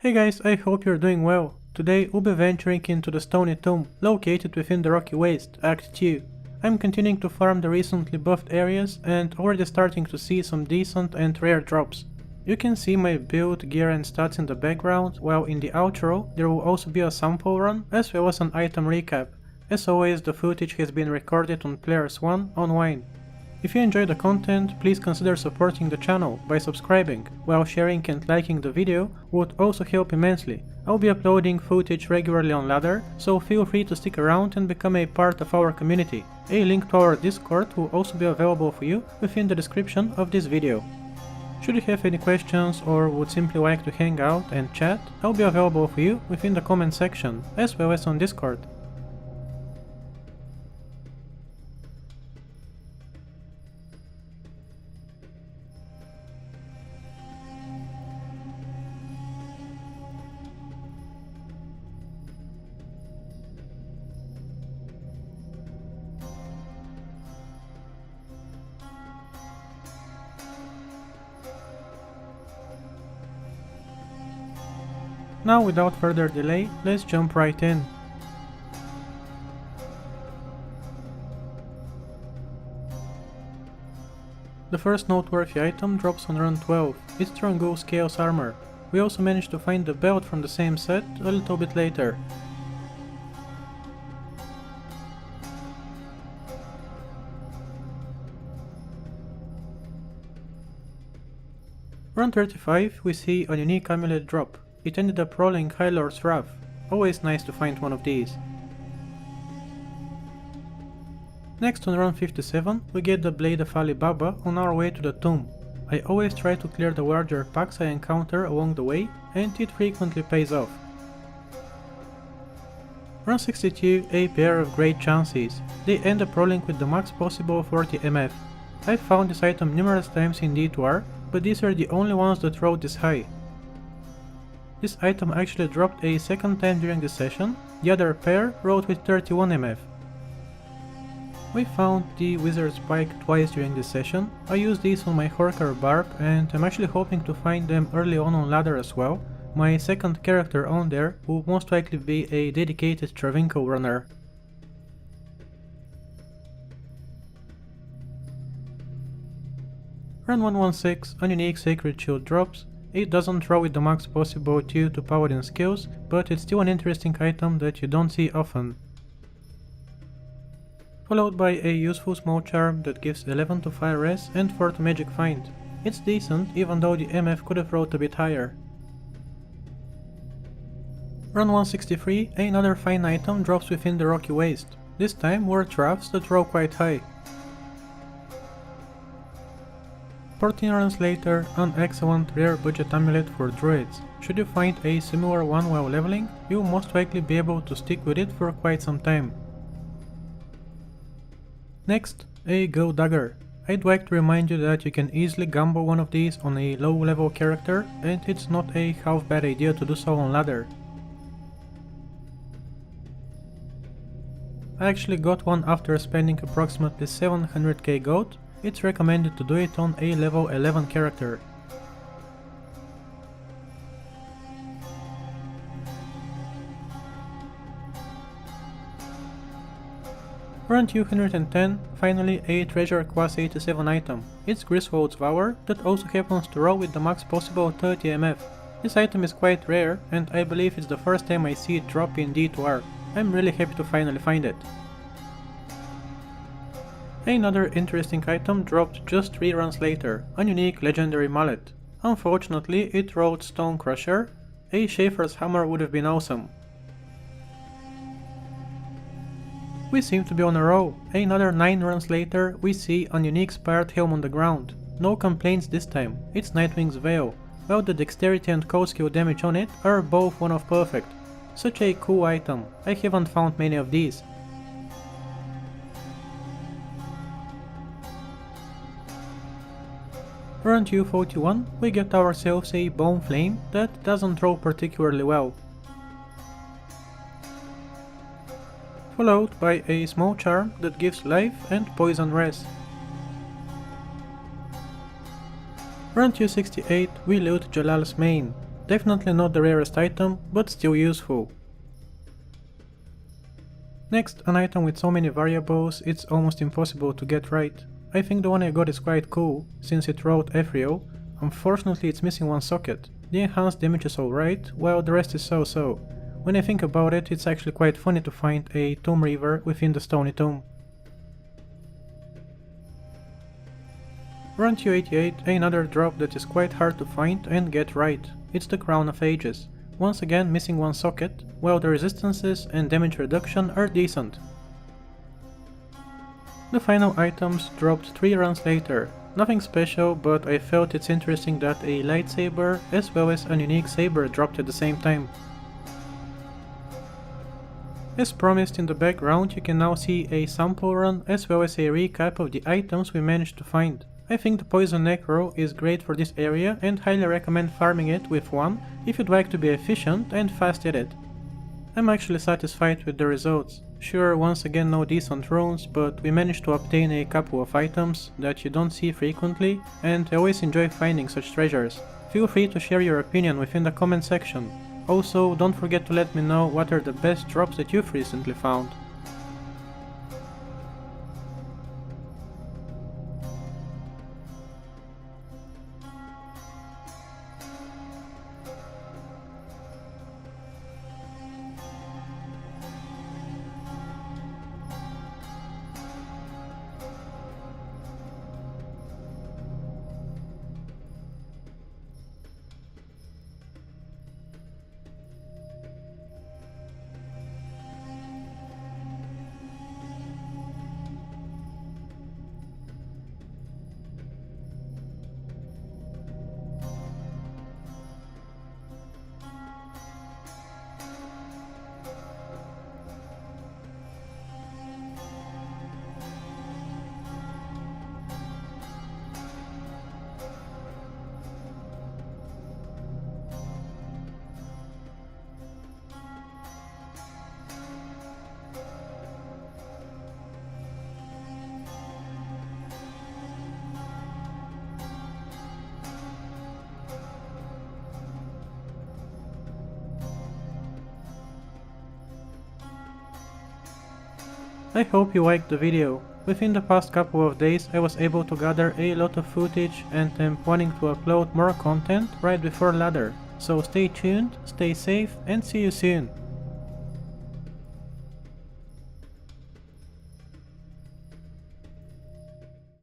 Hey guys, I hope you're doing well. Today we'll be venturing into the Stony Tomb, located within the Rocky Waste, Act 2. I'm continuing to farm the recently buffed areas and already starting to see some decent and rare drops. You can see my build, gear and stats in the background, while in the outro there will also be a sample run as well as an item recap. As always, the footage has been recorded on Players 1 online. If you enjoy the content, please consider supporting the channel by subscribing, while sharing and liking the video would also help immensely. I'll be uploading footage regularly on Ladder, so feel free to stick around and become a part of our community. A link to our Discord will also be available for you within the description of this video. Should you have any questions or would simply like to hang out and chat, I'll be available for you within the comment section, as well as on Discord. Now, without further delay, let's jump right in. The first noteworthy item drops on run 12, it's Trangul's Chaos Armor. We also managed to find the belt from the same set a little bit later. Run 35 we see a unique amulet drop. It ended up rolling High Lord's Wrath. Always nice to find one of these. Next on run 57 we get the Blade of Ali Baba on our way to the tomb. I always try to clear the larger packs I encounter along the way, and it frequently pays off. Run 62, a pair of great chances. They end up rolling with the max possible 40 MF. I've found this item numerous times in D2R, but these are the only ones that rolled this high. This item actually dropped a second time during the session, the other pair rolled with 31 MF. We found the Wizard Spike twice during this session. I used these on my Horker Barb and I'm actually hoping to find them early on Ladder as well. My second character on there will most likely be a dedicated Travinko runner. Run 116, a unique Sacred Shield drops. It doesn't roll with the max possible due to paladin skills, but it's still an interesting item that you don't see often. Followed by a useful small charm that gives 11 to fire res and 4 to magic find. It's decent, even though the MF could have rolled a bit higher. Run 163, another fine item drops within the Rocky Waste. This time were troughs that roll quite high. 14 runs later, an excellent rare budget amulet for druids. Should you find a similar one while leveling, you'll most likely be able to stick with it for quite some time. Next, a Go Dagger. I'd like to remind you that you can easily gamble one of these on a low level character, and it's not a half bad idea to do so on Ladder. I actually got one after spending approximately 700k gold. It's recommended to do it on a level 11 character. Run 210, finally a treasure class 87 item. It's Griswold's Vower that also happens to roll with the max possible 30 MF. This item is quite rare and I believe it's the first time I see it drop in D2R. I'm really happy to finally find it. Another interesting item dropped just 3 runs later, a unique legendary mallet. Unfortunately it rolled Stone Crusher. A Schaefer's Hammer would have been awesome. We seem to be on a roll. Another 9 runs later we see an unique Spired Helm on the ground. No complaints this time, it's Nightwing's Veil, while the dexterity and cold skill damage on it are both one of perfect. Such a cool item, I haven't found many of these. Run 241, we get ourselves a Bone Flame that doesn't roll particularly well. Followed by a small charm that gives life and poison res. Run 268, we loot Jalal's main. Definitely not the rarest item, but still useful. Next, an item with so many variables it's almost impossible to get right. I think the one I got is quite cool, since it wrote Ethereal. Unfortunately it's missing one socket. The enhanced damage is alright, while the rest is so-so. When I think about it, it's actually quite funny to find a Tomb River within the Stony Tomb. Run 288, another drop that is quite hard to find and get right. It's the Crown of Ages. Once again missing one socket, while the resistances and damage reduction are decent. The final items dropped 3 runs later. Nothing special, but I felt it's interesting that a lightsaber as well as an unique saber dropped at the same time. As promised, in the background you can now see a sample run as well as a recap of the items we managed to find. I think the Poison Necro is great for this area and highly recommend farming it with one if you'd like to be efficient and fast at it. I'm actually satisfied with the results. Sure, once again no decent runes, but we managed to obtain a couple of items that you don't see frequently, and I always enjoy finding such treasures. Feel free to share your opinion within the comment section. Also, don't forget to let me know what are the best drops that you've recently found. I hope you liked the video. Within the past couple of days I was able to gather a lot of footage and am planning to upload more content right before ladder. So stay tuned, stay safe and see you soon.